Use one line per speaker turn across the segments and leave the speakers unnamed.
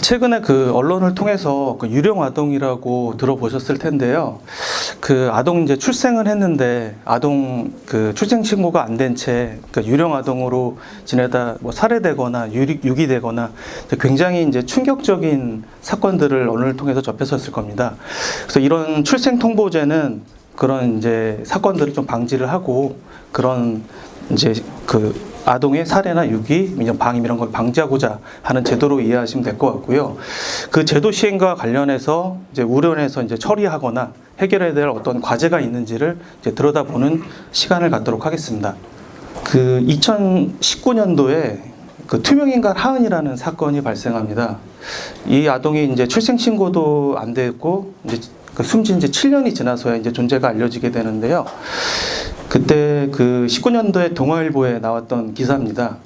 최근에 그 언론을 통해서 그 유령 아동이라고 들어보셨을 텐데요. 그 아동 이제 출생을 했는데 아동 그 출생 신고가 안 된 채 그 유령 아동으로 지내다 뭐 살해되거나 유기되거나 굉장히 이제 충격적인 사건들을 언론을 통해서 접했었을 겁니다. 그래서 이런 출생 통보제는 그런 이제 사건들을 좀 방지를 하고 그런 이제 그 아동의 살해나 유기, 방임 이런 걸 방지하고자 하는 제도로 이해하시면 될 것 같고요. 그 제도 시행과 관련해서 이제 우려내서 이제 처리하거나 해결해야 될 어떤 과제가 있는지를 이제 들여다보는 시간을 갖도록 하겠습니다. 그 2019년도에 그 투명인간 하은이라는 사건이 발생합니다. 이 아동이 이제 출생 신고도 안 됐고 이제 그 숨진 지 7년이 지나서야 이제 존재가 알려지게 되는데요. 그때 그 19년도에 동아일보에 나왔던 기사입니다.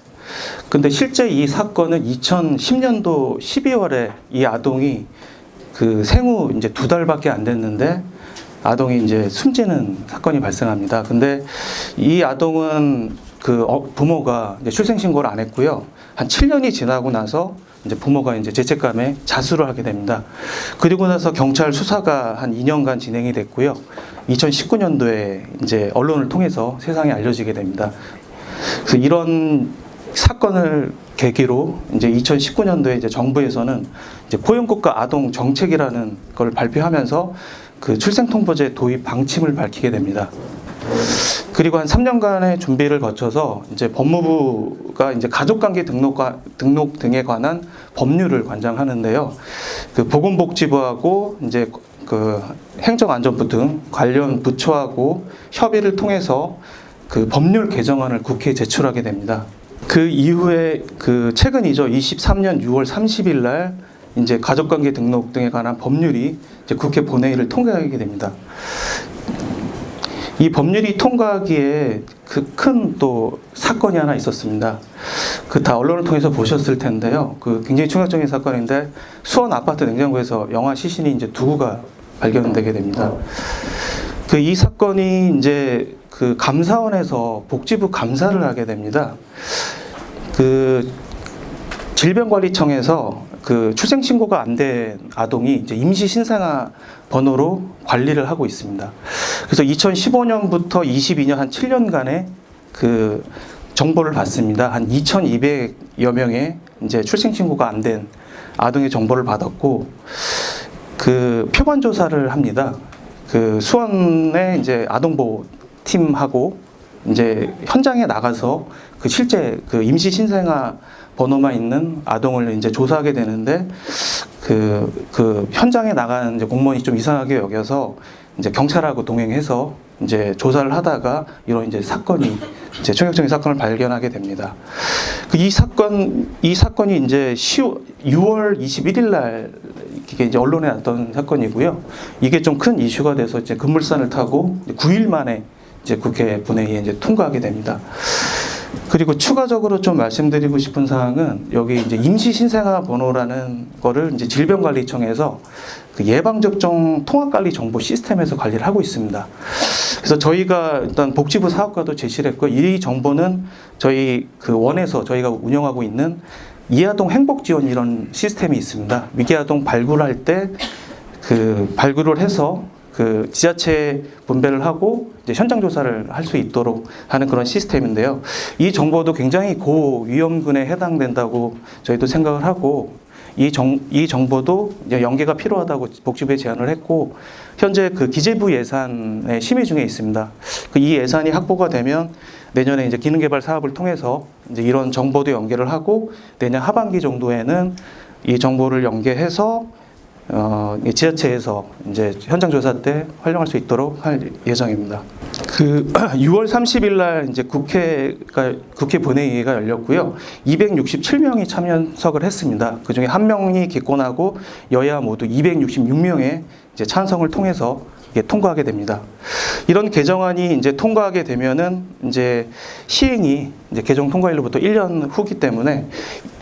근데 실제 이 사건은 2010년도 12월에 이 아동이 그 생후 이제 2달밖에 안 됐는데 아동이 이제 숨지는 사건이 발생합니다. 근데 이 아동은 그 부모가 이제 출생 신고를 안 했고요. 한 7년이 지나고 나서 이제 부모가 이제 죄책감에 자수를 하게 됩니다. 그리고 나서 경찰 수사가 한 2년간 진행이 됐고요. 2019년도에 이제 언론을 통해서 세상에 알려지게 됩니다. 그래서 이런 사건을 계기로 이제 2019년도에 이제 정부에서는 이제 포용국가 아동 정책이라는 걸 발표하면서 그 출생통보제 도입 방침을 밝히게 됩니다. 그리고 한 3년간의 준비를 거쳐서 이제 법무부가 이제 가족관계 등록 등에 관한 법률을 관장하는데요. 그 보건복지부하고 이제 그 행정안전부 등 관련 부처하고 협의를 통해서 그 법률 개정안을 국회에 제출하게 됩니다. 그 이후에 그 최근이죠. 23년 6월 30일 날 이제 가족관계 등록 등에 관한 법률이 이제 국회 본회의를 통과하게 됩니다. 이 법률이 통과하기에 그 큰 또 사건이 하나 있었습니다. 그 다 언론을 통해서 보셨을 텐데요. 그 굉장히 충격적인 사건인데 수원 아파트 냉장고에서 영아 시신이 이제 2구가 발견되게 됩니다. 그 이 사건이 이제 그 감사원에서 복지부 감사를 하게 됩니다. 그 질병관리청에서 그 출생 신고가 안 된 아동이 이제 임시 신생아 번호로 관리를 하고 있습니다. 그래서 2015년부터 22년 한 7년간의 그 정보를 받습니다. 한 2,200여 명의 이제 출생 신고가 안 된 아동의 정보를 받았고 그 표본 조사를 합니다. 그 수원의 이제 아동보호 팀하고 이제 현장에 나가서 그 실제 그 임시 신생아 번호만 있는 아동을 이제 조사하게 되는데 그 현장에 나가는 이제 공무원이 좀 이상하게 여겨서 이제 경찰하고 동행해서 이제 조사를 하다가 이런 이제 사건이 이제 충격적인 사건을 발견하게 됩니다. 이 사건이 이제 6월 21일 날 이게 이제 언론에 났던 사건이고요. 이게 좀 큰 이슈가 돼서 이제 급물산을 타고 9일 만에 이제 국회 본회의에 이제 통과하게 됩니다. 그리고 추가적으로 좀 말씀드리고 싶은 사항은 여기 이제 임시 신생아 번호라는 거를 이제 질병관리청에서 그 예방접종 통합관리 정보 시스템에서 관리를 하고 있습니다. 그래서 저희가 일단 복지부 사업과도 제시를 했고 이 정보는 저희 그 원에서 저희가 운영하고 있는 이아동 행복지원 이런 시스템이 있습니다. 위기아동 발굴할 때 그 발굴을 해서 그 지자체 분배를 하고 이제 현장 조사를 할 수 있도록 하는 그런 시스템인데요. 이 정보도 굉장히 고위험군에 해당된다고 저희도 생각을 하고 이 정보도 이제 연계가 필요하다고 복지부에 제안을 했고 현재 그 기재부 예산의 심의 중에 있습니다. 이 예산이 확보가 되면 내년에 이제 기능개발 사업을 통해서 이제 이런 정보도 연계를 하고 내년 하반기 정도에는 이 정보를 연계해서 지자체에서 이제 현장 조사 때 활용할 수 있도록 할 예정입니다. 그 6월 30일 날 이제 국회 본회의가 열렸고요. 267명이 참석을 했습니다. 그 중에 1명이 기권하고 여야 모두 266명의 이제 찬성을 통해서 이게 통과하게 됩니다. 이런 개정안이 이제 통과하게 되면은 이제 시행이 이제 개정 통과일로부터 1년 후기 때문에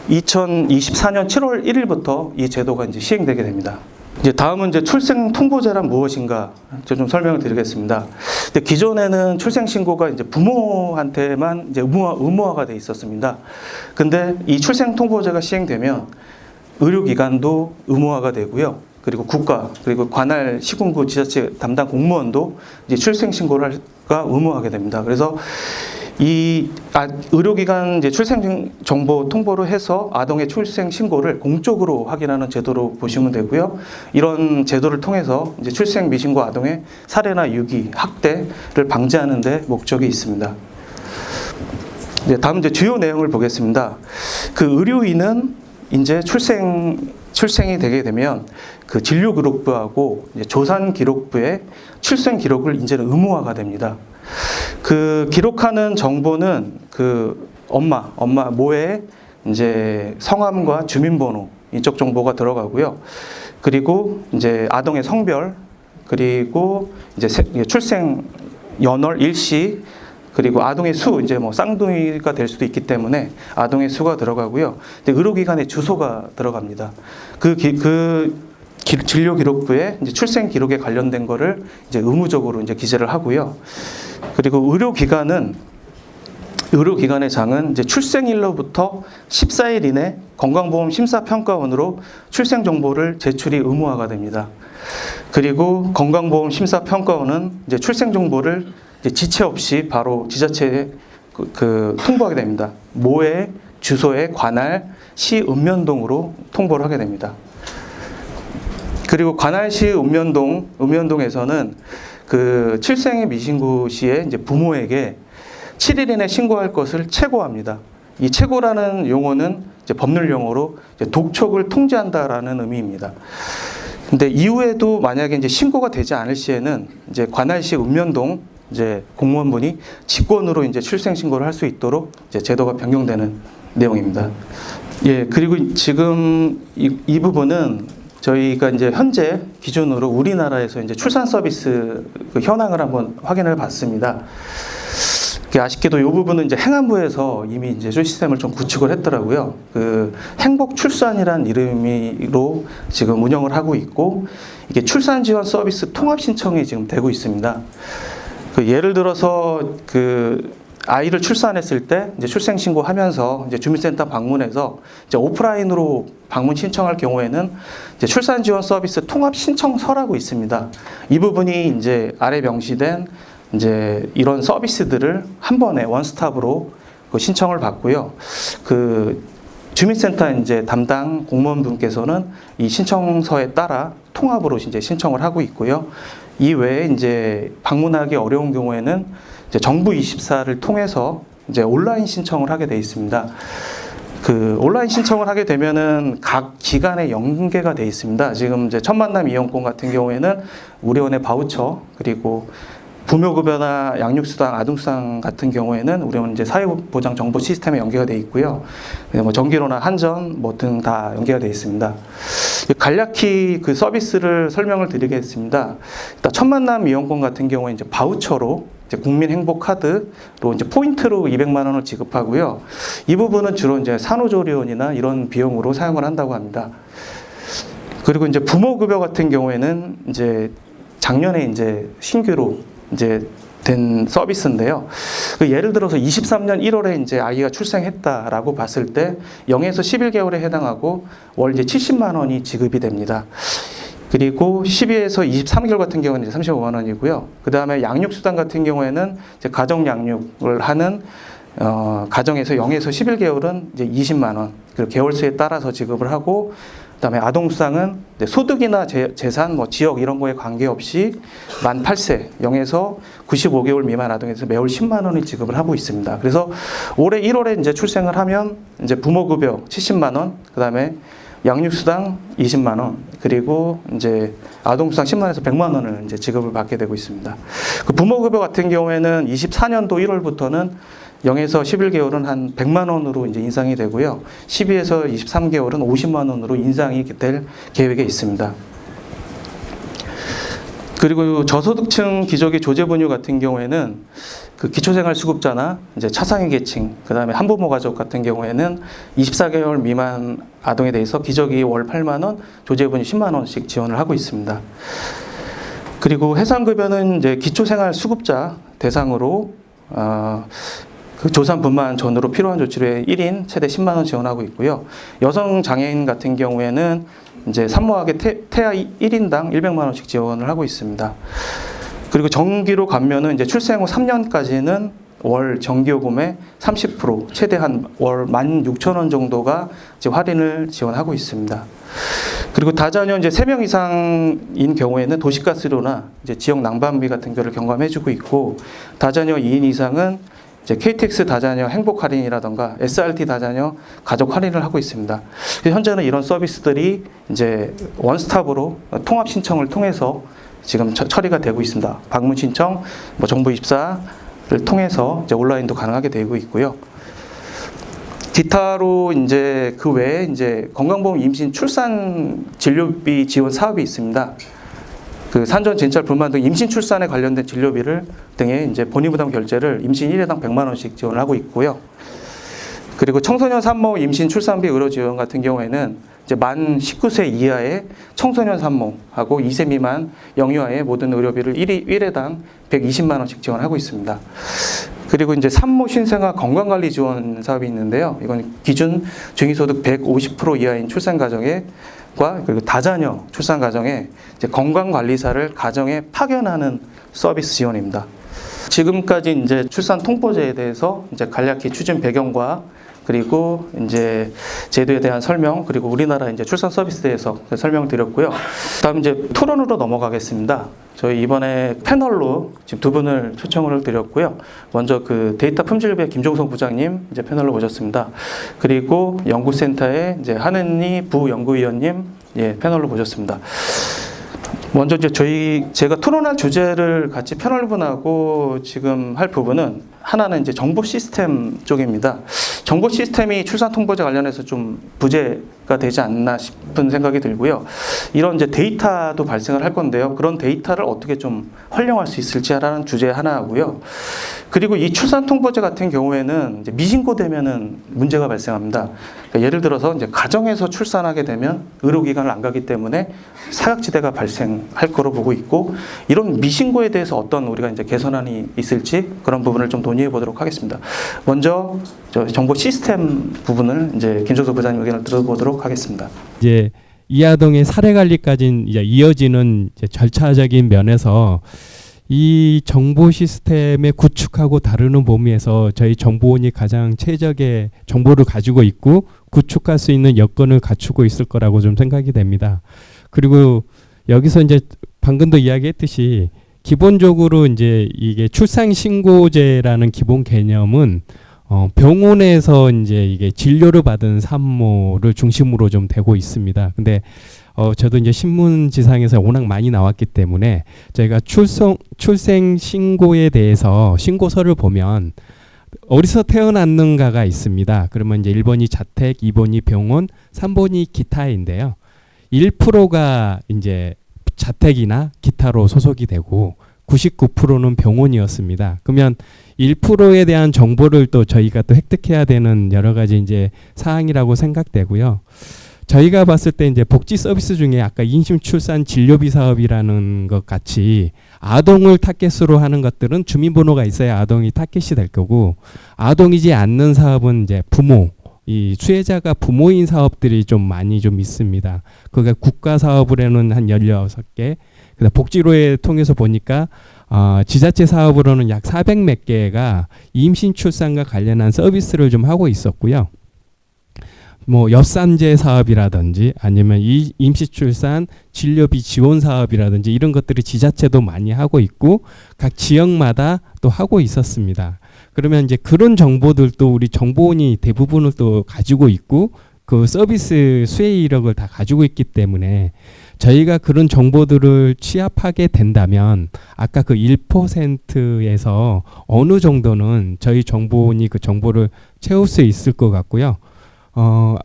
2024년 7월 1일부터 이 제도가 이제 시행되게 됩니다. 이제 다음은 이제 출생 통보제란 무엇인가 좀 설명을 드리겠습니다. 근데 기존에는 출생 신고가 이제 부모한테만 이제 의무화가 돼 있었습니다. 근데 이 출생 통보제가 시행되면 의료기관도 의무화가 되고요. 그리고 국가, 그리고 관할 시군구 지자체 담당 공무원도 이제 출생 신고를 의무화하게 됩니다. 그래서 이 의료기관 이제 출생 정보 통보를 해서 아동의 출생 신고를 공적으로 확인하는 제도로 보시면 되고요. 이런 제도를 통해서 이제 출생 미신고 아동의 살해나 유기, 학대를 방지하는 데 목적이 있습니다. 네, 다음 이제 주요 내용을 보겠습니다. 그 의료인은 이제 출생이 되게 되면 그 진료기록부하고 조산기록부에 출생 기록을 이제는 의무화가 됩니다. 그 기록하는 정보는 그 엄마 모에 이제 성함과 주민번호 이쪽 정보가 들어가고요. 그리고 이제 아동의 성별, 그리고 이제 출생 연월, 일시, 그리고 아동의 수, 이제 뭐 쌍둥이가 될 수도 있기 때문에 아동의 수가 들어가고요. 근데 의료기관의 주소가 들어갑니다. 진료 기록부에 이제 출생 기록에 관련된 거를 이제 의무적으로 이제 기재를 하고요. 그리고 의료기관의 장은 이제 출생일로부터 14일 이내 건강보험 심사평가원으로 출생 정보를 제출이 의무화가 됩니다. 그리고 건강보험 심사평가원은 이제 출생 정보를 이제 지체 없이 바로 지자체에 통보하게 됩니다. 모의 주소의 관할 시 읍면동으로 통보를 하게 됩니다. 그리고 관할시 읍면동에서는 그 출생의 미신고 시에 이제 부모에게 7일 이내 신고할 것을 체고합니다. 이 체고라는 용어는 이제 법률 용어로 이제 독촉을 통지한다라는 의미입니다. 근데 이후에도 만약에 이제 신고가 되지 않을 시에는 이제 관할시 읍면동 이제 공무원분이 직권으로 이제 출생 신고를 할 수 있도록 이제 제도가 변경되는 내용입니다. 예, 그리고 지금 이 부분은 저희가 이제 현재 기준으로 우리나라에서 이제 출산 서비스 그 현황을 한번 확인을 봤습니다. 아쉽게도 이 부분은 이제 행안부에서 이미 이제 시스템을 좀 구축을 했더라고요. 그 행복 출산이란 이름으로 지금 운영을 하고 있고, 이게 출산 지원 서비스 통합 신청이 지금 되고 있습니다. 그 예를 들어서 그 아이를 출산했을 때 이제 출생 신고하면서 이제 주민센터 방문해서 이제 오프라인으로 방문 신청할 경우에는 이제 출산 지원 서비스 통합 신청서라고 있습니다. 이 부분이 이제 아래 명시된 이제 이런 서비스들을 한 번에 원스톱으로 그 신청을 받고요. 그 주민센터 이제 담당 공무원분께서는 이 신청서에 따라 통합으로 이제 신청을 하고 있고요. 이 외에 이제 방문하기 어려운 경우에는 이제 정부 24를 통해서 이제 온라인 신청을 하게 돼 있습니다. 그 온라인 신청을 하게 되면은 각 기관에 연계가 돼 있습니다. 지금 이제 첫 만남 이용권 같은 경우에는 우리원의 바우처, 그리고 부모급여나 양육수당, 아동수당 같은 경우에는 우리는 이제 사회보장 정보 시스템에 연계가 돼 있고요. 뭐 전기료나 한전 뭐 등 다 연계가 돼 있습니다. 간략히 그 서비스를 설명을 드리겠습니다. 일단 첫 만남 이용권 같은 경우에 이제 바우처로 이제 국민행복카드로 이제 포인트로 200만 원을 지급하고요. 이 부분은 주로 이제 산후조리원이나 이런 비용으로 사용을 한다고 합니다. 그리고 이제 부모급여 같은 경우에는 이제 작년에 이제 신규로 이제 된 서비스인데요. 그 예를 들어서 23년 1월에 이제 아이가 출생했다라고 봤을 때 0에서 11개월에 해당하고 월 이제 70만 원이 지급이 됩니다. 그리고 12에서 23개월 같은 경우는 이제 35만 원이고요. 그 다음에 양육수당 같은 경우에는 이제 가정 양육을 하는 가정에서 0에서 11개월은 이제 20만 원, 그리고 개월수에 따라서 지급을 하고, 그다음에 아동수당은 소득이나 재산, 뭐 지역 이런 거에 관계없이 만 8세, 0에서 95개월 미만 아동에서 매월 10만 원을 지급을 하고 있습니다. 그래서 올해 1월에 이제 출생을 하면 이제 부모급여 70만 원, 그다음에 양육수당 20만 원, 그리고 이제 아동수당 10만 원에서 100만 원을 이제 지급을 받게 되고 있습니다. 그 부모급여 같은 경우에는 24년도 1월부터는 0에서 11개월은 한 100만 원으로 이제 인상이 되고요. 12에서 23개월은 50만 원으로 인상이 될 계획에 있습니다. 그리고 저소득층 기저귀 조제분유 같은 경우에는 그 기초생활수급자나 이제 차상위 계층, 그 다음에 한부모 가족 같은 경우에는 24개월 미만 아동에 대해서 기저귀 월 8만 원, 조제분유 10만 원씩 지원을 하고 있습니다. 그리고 해상급여는 이제 기초생활수급자 대상으로 그 조산분만 전후로 필요한 조치료에 1인 최대 10만 원 지원하고 있고요. 여성 장애인 같은 경우에는 이제 산모학의 태아 1인당 100만 원씩 지원을 하고 있습니다. 그리고 정기로 가면은 이제 출생 후 3년까지는 월 정기요금의 30% 최대한 월 16,000원 정도가 이제 할인을 지원하고 있습니다. 그리고 다자녀 이제 3명 이상인 경우에는 도시가스료나 이제 지역 난방비 같은 거를 경감해주고 있고, 다자녀 2인 이상은 이제 KTX 다자녀 행복 할인이라던가 SRT 다자녀 가족 할인을 하고 있습니다. 현재는 이런 서비스들이 이제 원스톱으로 통합 신청을 통해서 지금 처리가 되고 있습니다. 방문 신청, 뭐 정부 입사를 통해서 이제 온라인도 가능하게 되고 있고요. 기타로 이제 그 외에 이제 건강보험 임신 출산 진료비 지원 사업이 있습니다. 그 산전 진찰 불만 등 임신 출산에 관련된 진료비를 등의 이제 본인부담 결제를 임신 1회당 100만 원씩 지원을 하고 있고요. 그리고 청소년 산모 임신 출산비 의료 지원 같은 경우에는 이제 만 19세 이하의 청소년 산모하고 2세 미만 영유아의 모든 의료비를 1회당 120만 원씩 지원하고 있습니다. 그리고 이제 산모 신생아 건강관리 지원 사업이 있는데요. 이건 기준 중위소득 150% 이하인 출산 가정에 그리고 다자녀 출산 가정에 이제 건강관리사를 가정에 파견하는 서비스 지원입니다. 지금까지 이제 출산 통보제에 대해서 이제 간략히 추진 배경과 그리고 이제 제도에 대한 설명, 그리고 우리나라 이제 출산 서비스에 대해서 설명드렸고요. 다음 이제 토론으로 넘어가겠습니다. 저희 이번에 패널로 지금 두 분을 초청을 드렸고요. 먼저 그 데이터 품질배 김종성 부장님 이제 패널로 모셨습니다. 그리고 연구센터의 이제 한은희 부연구위원님 패널로 모셨습니다. 먼저 이제 제가 토론할 주제를 같이 패널분하고 지금 할 부분은 하나는 이제 정보 시스템 쪽입니다. 정보 시스템이 출산 통보제 관련해서 좀 부재가 되지 않나 싶은 생각이 들고요. 이런 이제 데이터도 발생을 할 건데요. 그런 데이터를 어떻게 좀 활용할 수 있을지라는 주제 하나고요. 그리고 이 출산 통보제 같은 경우에는 이제 미신고되면은 문제가 발생합니다. 그러니까 예를 들어서 이제 가정에서 출산하게 되면 의료기관을 안 가기 때문에 사각지대가 발생할 거로 보고 있고, 이런 미신고에 대해서 어떤 우리가 이제 개선안이 있을지 그런 부분을 좀 논의해 보도록 하겠습니다. 먼저 정보 시스템 부분을 이제 김종석 부장님 의견을 들어보도록 하겠습니다.
이제 이아동의 사례 관리까지 이제 이어지는 이제 절차적인 면에서 이 정보 시스템의 구축하고 다루는 범위에서 저희 정보원이 가장 최적의 정보를 가지고 있고 구축할 수 있는 여건을 갖추고 있을 거라고 좀 생각이 됩니다. 그리고 여기서 이제 방금도 이야기했듯이 기본적으로 이제 이게 출산신고제라는 기본 개념은 병원에서 이제 이게 진료를 받은 산모를 중심으로 좀 되고 있습니다. 근데 저도 이제 신문지상에서 워낙 많이 나왔기 때문에 저희가 출생 신고에 대해서 신고서를 보면 어디서 태어났는가가 있습니다. 그러면 이제 1번이 자택, 2번이 병원, 3번이 기타인데요. 1%가 이제 자택이나 기타로 소속이 되고 99%는 병원이었습니다. 그러면 1%에 대한 정보를 또 저희가 또 획득해야 되는 여러 가지 이제 사항이라고 생각되고요. 저희가 봤을 때 이제 복지 서비스 중에 아까 임신 출산 진료비 사업이라는 것 같이 아동을 타겟으로 하는 것들은 주민번호가 있어야 아동이 타겟이 될 거고, 아동이지 않는 사업은 이제 부모, 이 수혜자가 부모인 사업들이 좀 많이 좀 있습니다. 그게 국가 사업으로는 한 16개, 그다음 복지로에 통해서 보니까 지자체 사업으로는 약 400몇 개가 임신 출산과 관련한 서비스를 좀 하고 있었고요. 뭐 엽산제 사업이라든지 아니면 이 임시출산 진료비 지원 사업이라든지 이런 것들이 지자체도 많이 하고 있고 각 지역마다 또 하고 있었습니다. 그러면 이제 그런 정보들도 우리 정보원이 대부분을 또 가지고 있고 그 서비스 수혜 이력을 다 가지고 있기 때문에 저희가 그런 정보들을 취합하게 된다면 아까 그 1%에서 어느 정도는 저희 정보원이 그 정보를 채울 수 있을 것 같고요.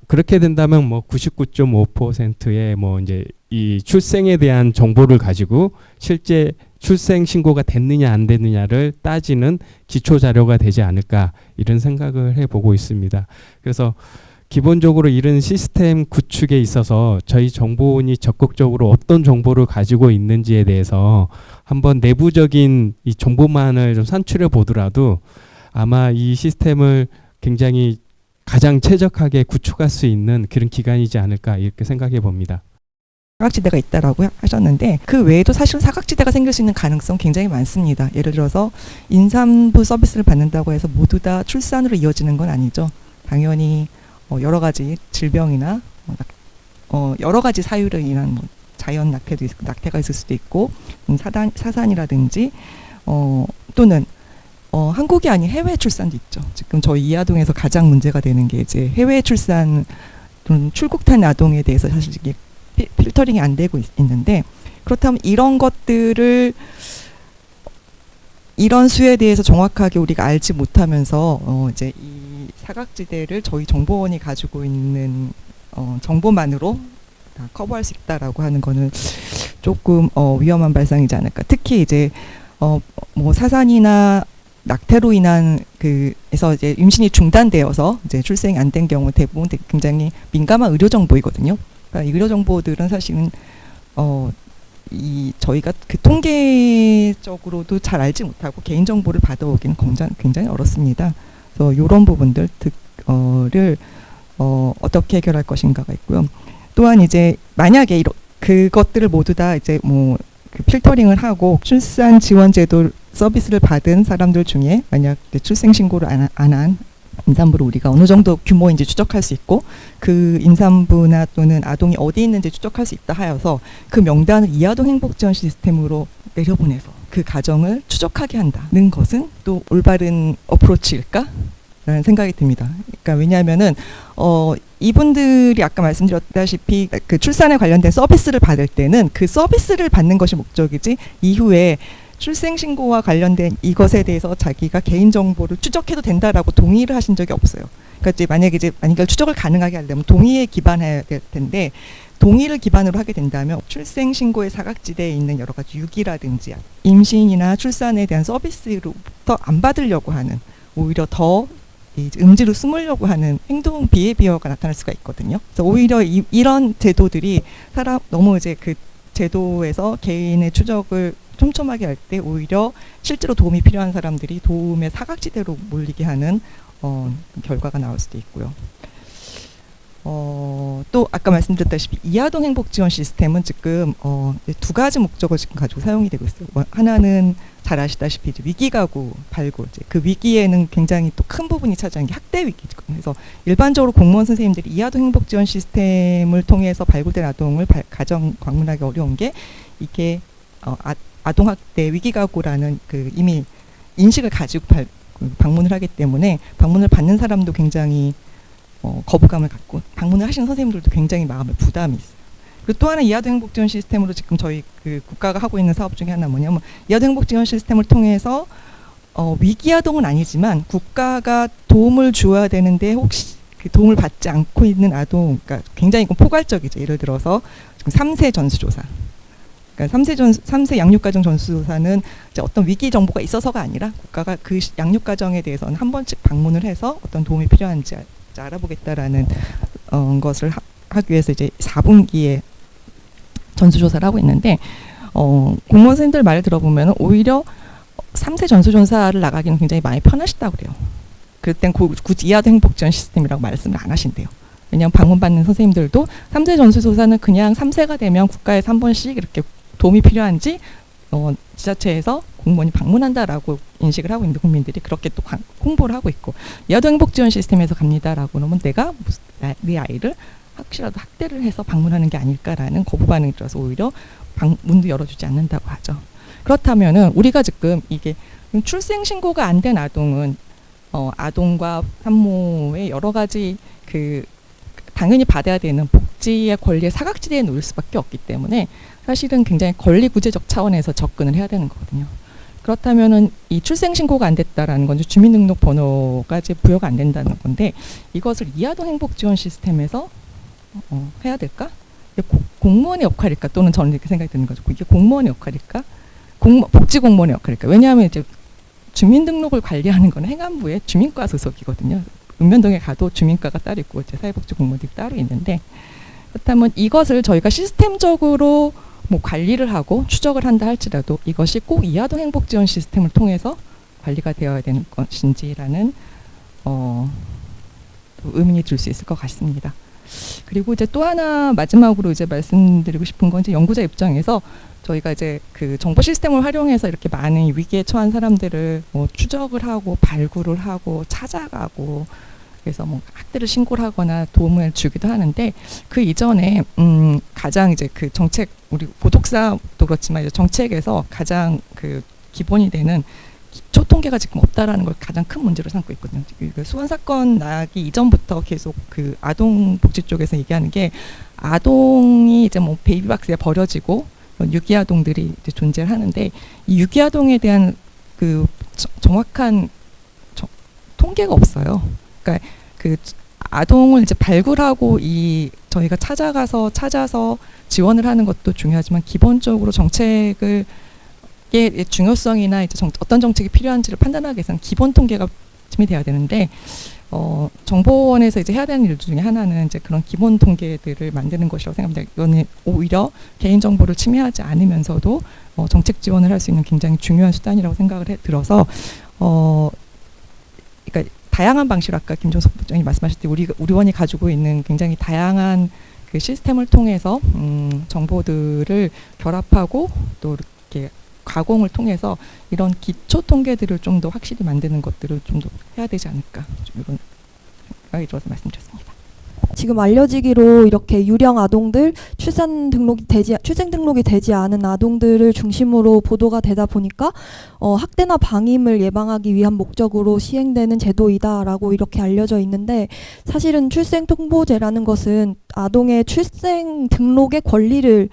그렇게 된다면 뭐 99.5%의 뭐 이제 이 출생에 대한 정보를 가지고 실제 출생 신고가 됐느냐 안 됐느냐를 따지는 기초 자료가 되지 않을까 이런 생각을 해보고 있습니다. 그래서 기본적으로 이런 시스템 구축에 있어서 저희 정보원이 적극적으로 어떤 정보를 가지고 있는지에 대해서 한번 내부적인 이 정보만을 좀 산출해 보더라도 아마 이 시스템을 굉장히 가장 최적하게 구축할 수 있는 그런 기간이지 않을까 이렇게 생각해 봅니다.
사각지대가 있다라고 하셨는데 그 외에도 사실 사각지대가 생길 수 있는 가능성 굉장히 많습니다. 예를 들어서 임산부 서비스를 받는다고 해서 모두 다 출산으로 이어지는 건 아니죠. 당연히 여러 가지 질병이나 여러 가지 사유로 인한 자연 낙태가 있을 수도 있고 사산이라든지 또는 한국이 아닌 해외 출산도 있죠. 지금 저희 이아동에서 가장 문제가 되는 게 이제 해외 출산 또는 출국한 아동에 대해서 사실 이게 필터링이 안 되고 있는데 그렇다면 이런 것들을 이런 수에 대해서 정확하게 우리가 알지 못하면서 이제 이 사각지대를 저희 정보원이 가지고 있는 정보만으로 다 커버할 수 있다라고 하는 거는 조금 위험한 발상이지 않을까. 특히 이제 뭐 사산이나 낙태로 인한 그에서 이제 임신이 중단되어서 이제 출생이 안 된 경우 대부분 굉장히 민감한 의료 정보이거든요. 그러니까 의료 정보들은 사실은 저희가 그 통계적으로도 잘 알지 못하고 개인 정보를 받아오기는 굉장히 어렵습니다. 그래서 이런 부분들을 어떻게 해결할 것인가가 있고요. 또한 이제 만약에 그것들을 모두 다 이제 뭐 그 필터링을 하고 출산 지원 제도 서비스를 받은 사람들 중에 만약 출생 신고를 안 한 임산부를 우리가 어느 정도 규모인지 추적할 수 있고 그 임산부나 또는 아동이 어디 있는지 추적할 수 있다 하여서 그 명단을 이아동 행복지원 시스템으로 내려보내서 그 가정을 추적하게 한다는 것은 또 올바른 어프로치일까? 라는 생각이 듭니다. 그러니까 왜냐하면은 이분들이 아까 말씀드렸다시피 그 출산에 관련된 서비스를 받을 때는 그 서비스를 받는 것이 목적이지 이후에 출생신고와 관련된 이것에 대해서 자기가 개인정보를 추적해도 된다라고 동의를 하신 적이 없어요. 그러니까 이제 만약에 추적을 가능하게 하려면 동의에 기반해야 될 텐데 동의를 기반으로 하게 된다면 출생신고의 사각지대에 있는 여러 가지 유기라든지 임신이나 출산에 대한 서비스로부터 안 받으려고 하는 오히려 더 음지로 숨으려고 하는 행동 비헤비어가 나타날 수가 있거든요. 그래서 오히려 이런 제도들이 너무 이제 그 제도에서 개인의 추적을 촘촘하게 할 때 오히려 실제로 도움이 필요한 사람들이 도움의 사각지대로 몰리게 하는 결과가 나올 수도 있고요. 또 아까 말씀드렸다시피 이아동 행복 지원 시스템은 지금 두 가지 목적을 지금 가지고 사용이 되고 있어요. 하나는 잘 아시다시피 이제 위기가구 발굴, 그 위기에는 굉장히 또 큰 부분이 차지하는 게 학대 위기죠. 그래서 일반적으로 공무원 선생님들이 이아동 행복 지원 시스템을 통해서 발굴된 아동을 가정 방문하기 어려운 게 이게 아동 학대 위기가구라는 그 이미 인식을 가지고 방문을 하기 때문에 방문을 받는 사람도 굉장히 거부감을 갖고 방문을 하시는 선생님들도 굉장히 마음에 부담이 있어요. 그리고 또 하나 이아동 행복 지원 시스템으로 지금 저희 그 국가가 하고 있는 사업 중에 하나 뭐냐면 이아동 행복 지원 시스템을 통해서 위기 아동은 아니지만 국가가 도움을 주어야 되는데 혹시 그 도움을 받지 않고 있는 아동, 그러니까 굉장히 포괄적이죠. 예를 들어서 지금 3세 전수조사. 그러니까 3세 양육가정 전수조사는 이제 어떤 위기 정보가 있어서가 아니라 국가가 그 양육가정에 대해서는 한 번씩 방문을 해서 어떤 도움이 필요한지 알아보겠다라는 것을 하기 위해서 이제 4분기에 전수조사를 하고 있는데 공무원 선생님들 말을 들어보면 오히려 3세 전수조사를 나가기는 굉장히 많이 편하시다고 그래요. 그럴 땐 굳이 이아동 행복지원 시스템이라고 말씀을 안 하신대요. 왜냐하면 방문받는 선생님들도 3세 전수조사는 그냥 3세가 되면 국가에서 한 번씩 이렇게 도움이 필요한지 지자체에서 공무원이 방문한다라고 인식을 하고 있는데 국민들이 그렇게 또 홍보를 하고 있고 이아동 행복지원 시스템에서 갑니다라고 그러면 내가 내 아이를 혹시라도 학대를 해서 방문하는 게 아닐까라는 거부 반응이 들어서 오히려 문도 열어주지 않는다고 하죠. 그렇다면은 우리가 지금 이게 출생 신고가 안 된 아동은 아동과 산모의 여러 가지 당연히 받아야 되는 복지의 권리의 사각지대에 놓일 수밖에 없기 때문에 사실은 굉장히 권리 구제적 차원에서 접근을 해야 되는 거거든요. 그렇다면은 이 출생 신고가 안 됐다라는 건 주민등록번호가 이제 부여가 안 된다는 건데 이것을 이아동 행복 지원 시스템에서 해야 될까? 이게 공무원의 역할일까? 또는 저는 이렇게 생각이 드는 거죠. 이게 공무원의 역할일까? 복지공무원의 역할일까? 왜냐하면 이제 주민등록을 관리하는 건 행안부의 주민과 소속이거든요. 읍면동에 가도 주민과가 따로 있고 이제 사회복지공무원들이 따로 있는데 그렇다면 이것을 저희가 시스템적으로 관리를 하고 추적을 한다 할지라도 이것이 꼭 이아동 행복지원 시스템을 통해서 관리가 되어야 되는 것인지라는 또 의문이 들 수 있을 것 같습니다. 그리고 이제 또 하나 마지막으로 이제 말씀드리고 싶은 건 이제 연구자 입장에서 저희가 이제 그 정보 시스템을 활용해서 이렇게 많은 위기에 처한 사람들을 뭐 추적을 하고 발굴을 하고 찾아가고 그래서 뭐 학대를 신고를 하거나 도움을 주기도 하는데 그 이전에 가장 이제 그 정책 우리 고독사도 그렇지만 이제 정책에서 가장 그 기본이 되는 기초 통계가 지금 없다라는 걸 가장 큰 문제로 삼고 있거든요. 수원 사건 나기 이전부터 계속 그 아동 복지 쪽에서 얘기하는 게 아동이 이제 뭐 베이비박스에 버려지고 유기 아동들이 이제 존재를 하는데 이 유기 아동에 대한 그 정확한 통계가 없어요. 그러니까 그 아동을 이제 발굴하고 이 저희가 찾아서 지원을 하는 것도 중요하지만 기본적으로 정책을 의 중요성이나 이제 어떤 정책이 필요한지를 판단하기 위해서는 기본 통계가 쯤이 돼야 되는데 정보원에서 이제 해야 되는 일 중에 하나는 이제 그런 기본 통계들을 만드는 것이라고 생각합니다. 이거는 오히려 개인 정보를 침해하지 않으면서도 정책 지원을 할 수 있는 굉장히 중요한 수단이라고 생각을 들어서 그러니까 다양한 방식으로 아까 김종석 부장이 말씀하실 때 우리 원이 가지고 있는 굉장히 다양한 그 시스템을 통해서 정보들을 결합하고 또 이렇게 가공을 통해서 이런 기초 통계들을 좀 더 확실히 만드는 것들을 좀 더 해야 되지 않을까 좀 이런 생각이 들어서 말씀드렸습니다.
지금 알려지기로 이렇게 유령 아동들 출생 등록이 되지 않은 아동들을 중심으로 보도가 되다 보니까 학대나 방임을 예방하기 위한 목적으로 시행되는 제도이다라고 이렇게 알려져 있는데 사실은 출생 통보제라는 것은 아동의 출생 등록의 권리를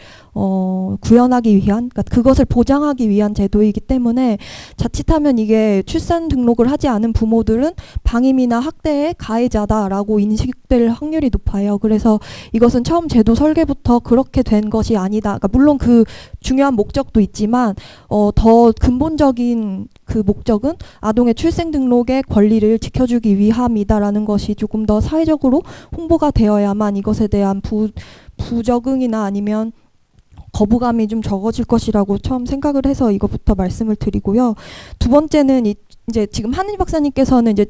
구현하기 위한, 그러니까 그것을 보장하기 위한 제도이기 때문에 자칫하면 이게 출산 등록을 하지 않은 부모들은 방임이나 학대의 가해자다라고 인식될 확률이 높아요. 그래서 이것은 처음 제도 설계부터 그렇게 된 것이 아니다. 그러니까 물론 그 중요한 목적도 있지만 더 근본적인 그 목적은 아동의 출생 등록의 권리를 지켜주기 위함이다라는 것이 조금 더 사회적으로 홍보가 되어야만 이것에 대한 부적응이나 아니면 거부감이 좀 적어질 것이라고 처음 생각을 해서 이것부터 말씀을 드리고요. 두 번째는 이제 지금 한은희 박사님께서는 이제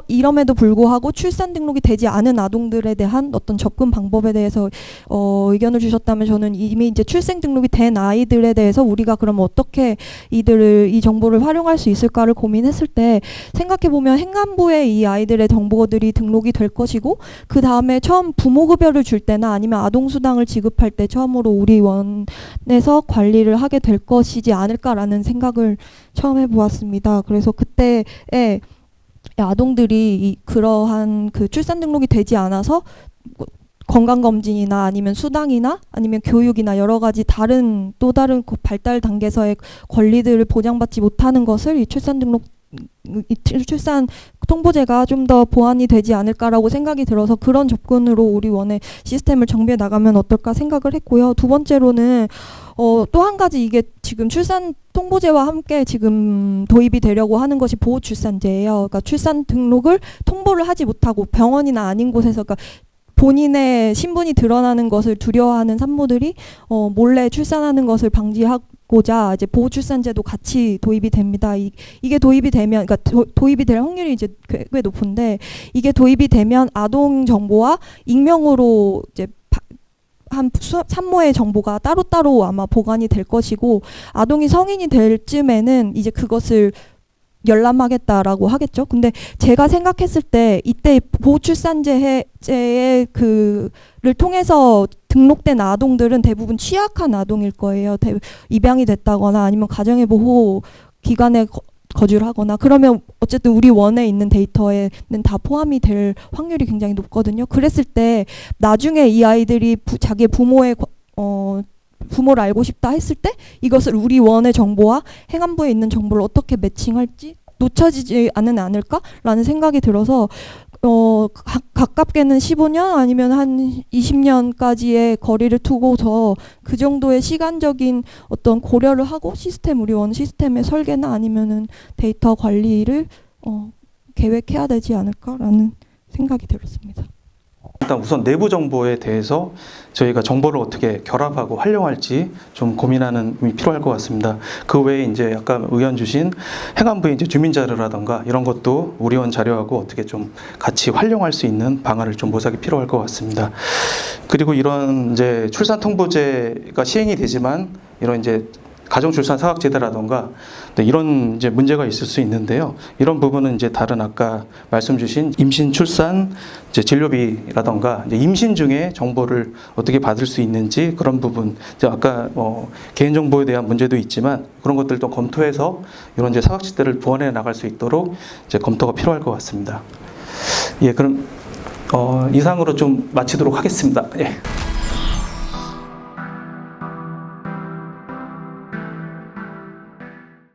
이럼에도 불구하고 출산 등록이 되지 않은 아동들에 대한 어떤 접근 방법에 대해서 의견을 주셨다면 저는 이미 이제 출생 등록이 된 아이들에 대해서 우리가 그럼 어떻게 이 정보를 활용할 수 있을까를 고민했을 때 생각해 보면 행안부에 이 아이들의 정보들이 등록이 될 것이고 그 다음에 처음 부모급여를 줄 때나 아니면 아동수당을 지급할 때 처음으로 우리 원에서 관리를 하게 될 것이지 않을까라는 생각을 처음 해보았습니다. 그래서 그때에 아동들이 그러한 그 출산 등록이 되지 않아서 건강검진이나 아니면 수당이나 아니면 교육이나 여러 가지 또 다른 발달 단계에서의 권리들을 보장받지 못하는 것을 이 출산 통보제가 좀 더 보완이 되지 않을까라고 생각이 들어서 그런 접근으로 우리 원의 시스템을 정비해 나가면 어떨까 생각을 했고요. 두 번째로는 또 한 가지 이게 지금 출산 통보제와 함께 지금 도입이 되려고 하는 것이 보호출산제예요. 그러니까 출산 등록을 통보를 하지 못하고 병원이나 아닌 곳에서 그러니까 본인의 신분이 드러나는 것을 두려워하는 산모들이 몰래 출산하는 것을 방지하고자 이제 보호출산제도 같이 도입이 됩니다. 이게 도입이 되면, 그러니까 도입이 될 확률이 이제 꽤 높은데 이게 도입이 되면 아동 정보와 익명으로 이제 한 산모의 정보가 따로따로 아마 보관이 될 것이고 아동이 성인이 될 쯤에는 이제 그것을 열람하겠다라고 하겠죠. 근데 제가 생각했을 때 이때 보호출산제의 그를 통해서 등록된 아동들은 대부분 취약한 아동일 거예요. 입양이 됐다거나 아니면 가정의 보호 기관에 거주를 하거나 그러면 어쨌든 우리 원에 있는 데이터에는 다 포함이 될 확률이 굉장히 높거든요. 그랬을 때 나중에 이 아이들이 자기의 부모를 알고 싶다 했을 때 이것을 우리 원의 정보와 행안부에 있는 정보를 어떻게 매칭할지 놓쳐지지 않을까라는 생각이 들어서 가깝게는 15년 아니면 한 20년까지의 거리를 두고서 그 정도의 시간적인 어떤 고려를 하고 우리 원 시스템의 설계나 아니면은 데이터 관리를 계획해야 되지 않을까라는 생각이 들었습니다.
일단 우선 내부 정보에 대해서 저희가 정보를 어떻게 결합하고 활용할지 좀 고민하는 게 필요할 것 같습니다. 그 외에 이제 아까 의견 주신 행안부의 이제 주민 자료라던가 이런 것도 우리원 자료하고 어떻게 좀 같이 활용할 수 있는 방안을 좀 모색이 필요할 것 같습니다. 그리고 이런 이제 출산 통보제가 시행이 되지만 이런 이제 가정출산 사각지대라던가 이런 이제 문제가 있을 수 있는데요. 이런 부분은 이제 다른 아까 말씀 주신 임신 출산 이제 진료비라던가 이제 임신 중에 정보를 어떻게 받을 수 있는지 그런 부분 이제 아까 개인 정보에 대한 문제도 있지만 그런 것들도 검토해서 이런 이제 사각지대를 보완해 나갈 수 있도록 이제 검토가 필요할 것 같습니다. 예, 그럼 이상으로 좀 마치도록 하겠습니다. 예.